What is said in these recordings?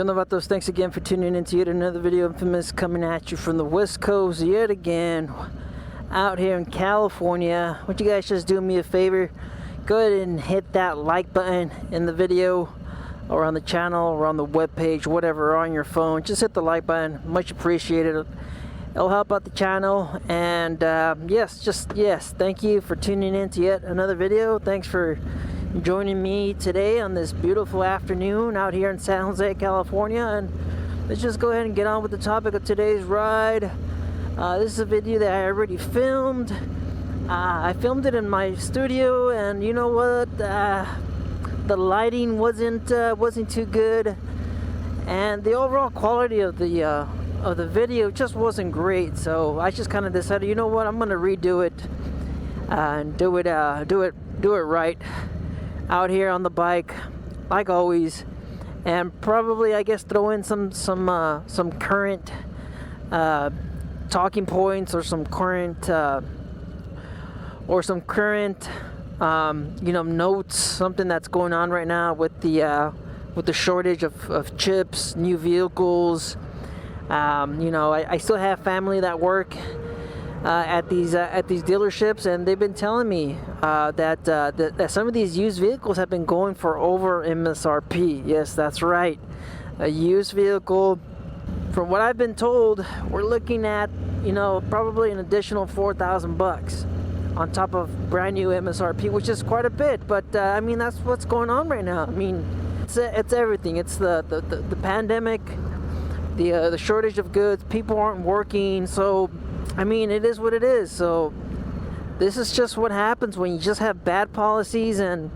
Good novatos, thanks again for tuning in to yet another video. Infamous coming at you from the West Coast yet again, out here in California. Would you guys just do me a favor? Go ahead and hit that like button in the video, or on the channel, or on the webpage, whatever, or on your phone. Just hit the like button, much appreciated. It'll help out the channel. And yes, thank you for tuning in to yet another video. Thanks for joining me today on this beautiful afternoon out here in San Jose, California. And let's just go ahead and get on with the topic of today's ride. This is a video that I already filmed. I filmed it in my studio, and you know what? The lighting wasn't too good, and the overall quality of the video just wasn't great. So I just kind of decided, you know what? I'm gonna redo it and do it right out here on the bike, like always, and probably, I guess, throw in some current talking points, or some current notes, something that's going on right now with the shortage of chips, new vehicles. I still have family that work at these dealerships, and they've been telling me that some of these used vehicles have been going for over MSRP. Yes, that's right, a used vehicle. From what I've been told, we're looking at probably an additional $4,000 on top of brand new MSRP, which is quite a bit. But I mean, that's what's going on right now. I mean, it's everything. It's the pandemic, the shortage of goods. People aren't working, so I mean, it is what it is. So this is just what happens when you just have bad policies, and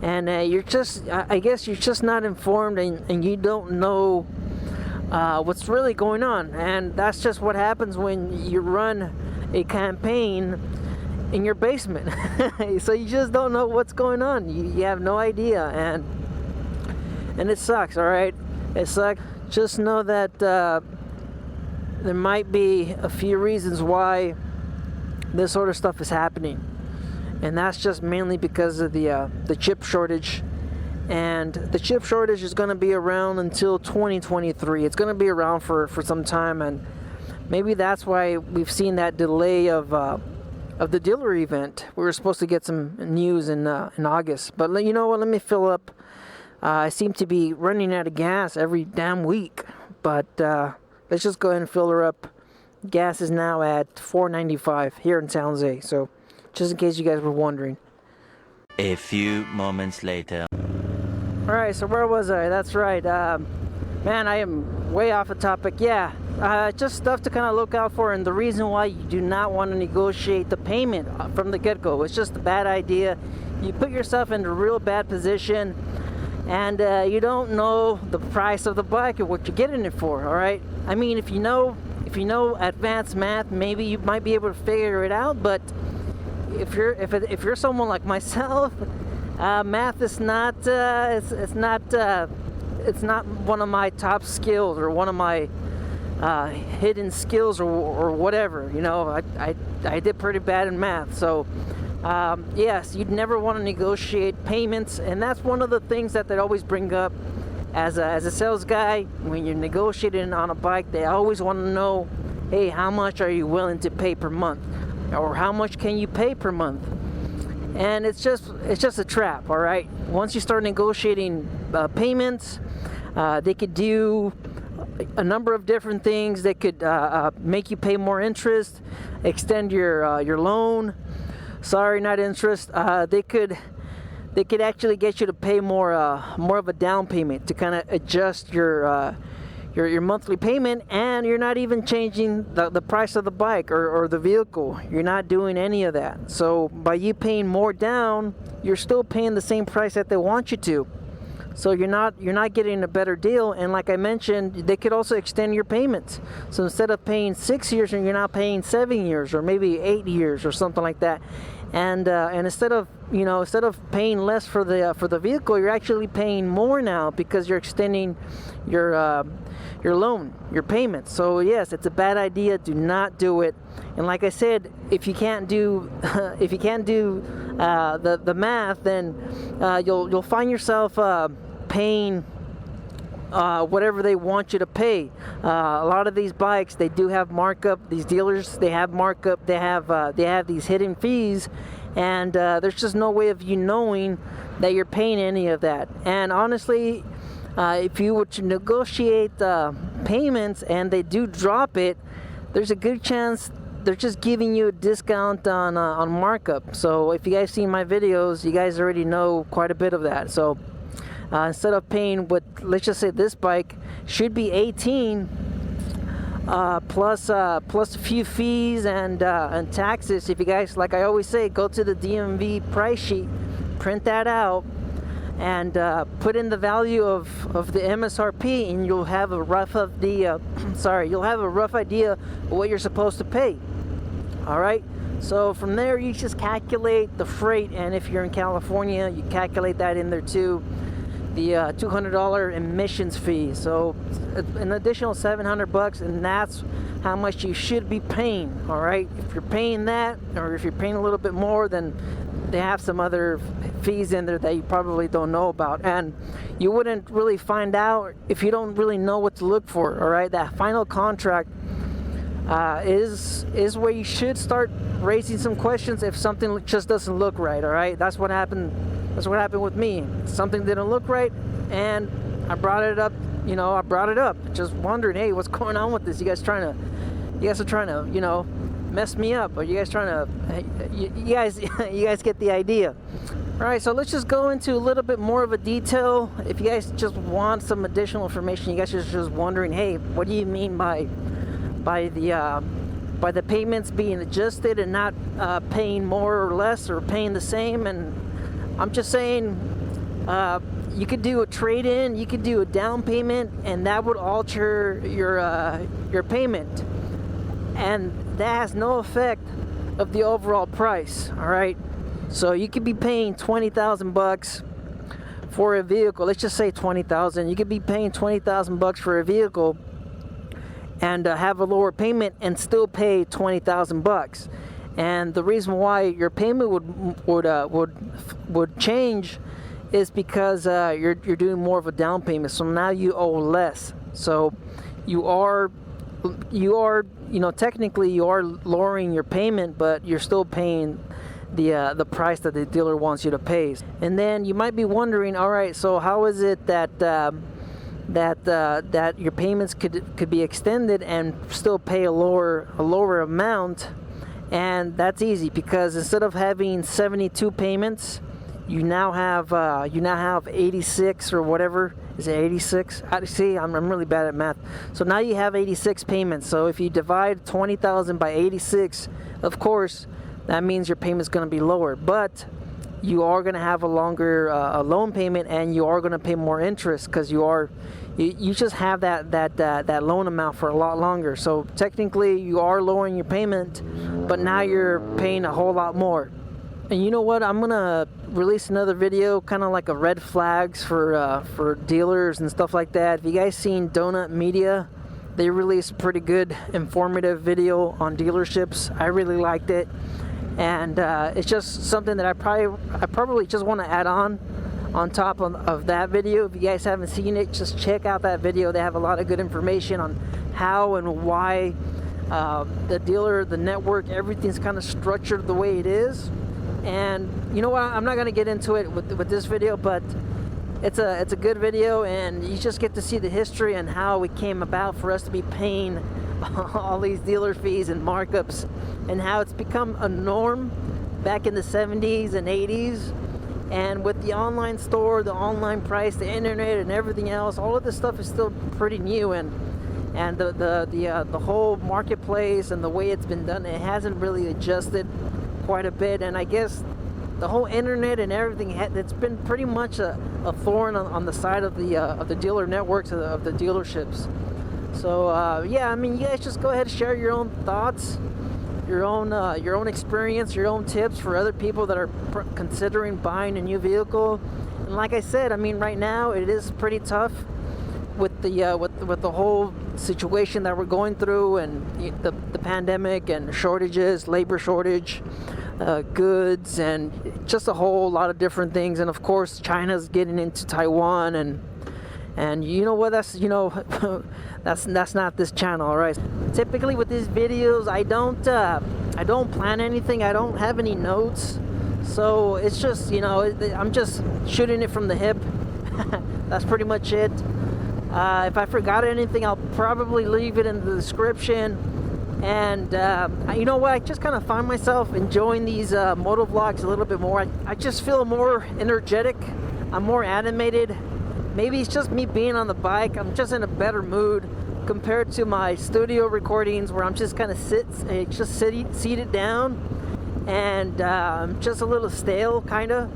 you're just, I guess you're just not informed, and you don't know what's really going on. And that's just what happens when you run a campaign in your basement. So you just don't know what's going on. You have no idea, and it sucks. All right, it sucks. Just know that there might be a few reasons why this sort of stuff is happening, and that's just mainly because of the chip shortage. And the chip shortage is going to be around until 2023. It's going to be around for some time, and maybe that's why we've seen that delay of the dealer event. We were supposed to get some news in August, but you know what? Let me fill up. I seem to be running out of gas every damn week, but let's just go ahead and fill her up. Gas is now at $4.95 here in San Jose, so just in case you guys were wondering. A few moments later. Alright, so where was I? That's right. Man, I am way off the topic. Yeah, just stuff to kind of look out for, and the reason why you do not want to negotiate the payment from the get-go. It's just a bad idea. You put yourself in a real bad position, and you don't know the price of the bike or what you're getting it for. All right. I mean, if you know advanced math, maybe you might be able to figure it out. But if you're someone like myself, math is not it's not one of my top skills, or one of my hidden skills, or whatever. I did pretty bad in math, so. Yes, you'd never want to negotiate payments, and that's one of the things that they always bring up as a sales guy. When you're negotiating on a bike, they always want to know, hey, how much are you willing to pay per month, or how much can you pay per month? And it's just a trap. All right, once you start negotiating payments, they could do a number of different things. They could make you pay more interest, extend your loan. Sorry, not interest. They could actually get you to pay more of a down payment to kind of adjust your monthly payment, and you're not even changing the price of the bike or the vehicle. You're not doing any of that. So by you paying more down, you're still paying the same price that they want you to. So you're not getting a better deal. And like I mentioned, they could also extend your payments. So instead of paying 6 years, you're now paying 7 years, or maybe 8 years, or something like that. And instead of paying less for the vehicle, you're actually paying more now, because you're extending your loan, your payments. So yes, it's a bad idea. Do not do it. And like I said, if you can't do the math, then you'll find yourself paying whatever they want you to pay. A lot of these bikes, they do have markup. These dealers, they have markup. They have these hidden fees, and there's just no way of you knowing that you're paying any of that. And honestly, if you were to negotiate payments and they do drop it, there's a good chance they're just giving you a discount on markup. So if you guys seen my videos, you guys already know quite a bit of that. So instead of paying what, let's just say this bike should be 18 plus a few fees and taxes. If you guys, like I always say, go to the DMV price sheet, print that out, and put in the value of the MSRP, and you'll have a rough idea of what you're supposed to pay. All right. So from there, you just calculate the freight, and if you're in California, you calculate that in there too. The $200 emissions fee, so an additional $700, and that's how much you should be paying. All right, if you're paying that, or if you're paying a little bit more, then they have some other fees in there that you probably don't know about, and you wouldn't really find out if you don't really know what to look for. All right, that final contract is where you should start raising some questions if something just doesn't look right. All right, that's what happened. That's what happened with me. Something didn't look right, and I brought it up. You know, I brought it up, just wondering, hey, what's going on with this? You guys are trying to, you know, mess me up, or you guys trying to, you guys get the idea. All right, so let's just go into a little bit more of a detail. If you guys just want some additional information, you guys are just wondering, hey, what do you mean by the payments being adjusted and not paying more or less, or paying the same? And I'm just saying, you could do a trade-in, you could do a down payment, and that would alter your payment, and that has no effect of the overall price. All right, so you could be paying $20,000 for a vehicle. Let's just say 20,000. You could be paying $20,000 for a vehicle and have a lower payment and still pay $20,000. And the reason why your payment would change is because you're doing more of a down payment. So now you owe less. So you are, you know, technically you are lowering your payment, but you're still paying the price that the dealer wants you to pay. And then you might be wondering, all right, so how is it that that your payments could be extended and still pay a lower amount? And that's easy, because instead of having 72 payments, you now have 86 or whatever. Is it 86? See, I'm really bad at math. So now you have 86 payments. So if you divide 20,000 by 86, of course, that means your payment's going to be lower. But you are going to have a longer loan payment, and you are going to pay more interest, because you just have that loan amount for a lot longer. So technically you are lowering your payment, but now you're paying a whole lot more. And you know what? I'm gonna release another video, kind of like a red flags for dealers and stuff like that. Have you guys seen Donut Media? They released a pretty good informative video on dealerships. I really liked it, and it's just something that I probably just want to add on top of that video. If you guys haven't seen it, just check out that video. They have a lot of good information on how and why the dealer, the network, everything's kind of structured the way it is. And you know what, I'm not going to get into it with this video, but it's a good video, and you just get to see the history and how it came about for us to be paying all these dealer fees and markups, and how it's become a norm back in the 70s and 80s. And with the online store, the online price, the internet, and everything else, all of this stuff is still pretty new, and the whole marketplace and the way it's been done, it hasn't really adjusted quite a bit. And I guess the whole internet and everything, it's been pretty much a thorn on the side of the dealer networks, of the dealerships. So yeah, I mean, you guys just go ahead and share your own thoughts, your own experience, your own tips for other people that are considering buying a new vehicle. And like I said, I mean, right now it is pretty tough with the whole situation that we're going through, and the pandemic and shortages, labor shortage, goods, and just a whole lot of different things. And of course, China's getting into Taiwan, and And you know what, that's, you know, that's not this channel, all right? Typically with these videos, I don't plan anything, I don't have any notes. So it's just, you know, I'm just shooting it from the hip. That's pretty much it. If I forgot anything, I'll probably leave it in the description. And you know what, I just kind of find myself enjoying these motovlogs a little bit more. I just feel more energetic, I'm more animated. Maybe it's just me being on the bike, I'm just in a better mood compared to my studio recordings where I'm just kind of seated down, and I'm just a little stale kind of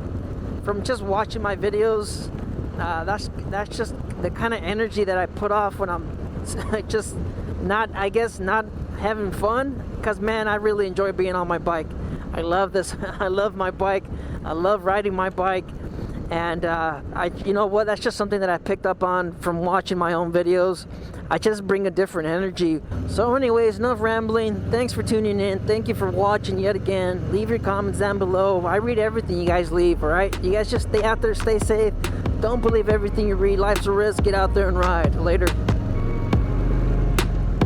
from just watching my videos. That's just the kind of energy that I put off when I'm just not having fun, because man, I really enjoy being on my bike. I love this. I love my bike. I love riding my bike. And you know what, that's just something that I picked up on from watching my own videos. I just bring a different energy. So anyways, enough rambling. Thanks for tuning in. Thank you for watching yet again. Leave your comments down below. I read everything you guys leave, all right? You guys just stay out there, stay safe. Don't believe everything you read. Life's a risk. Get out there and ride. Later.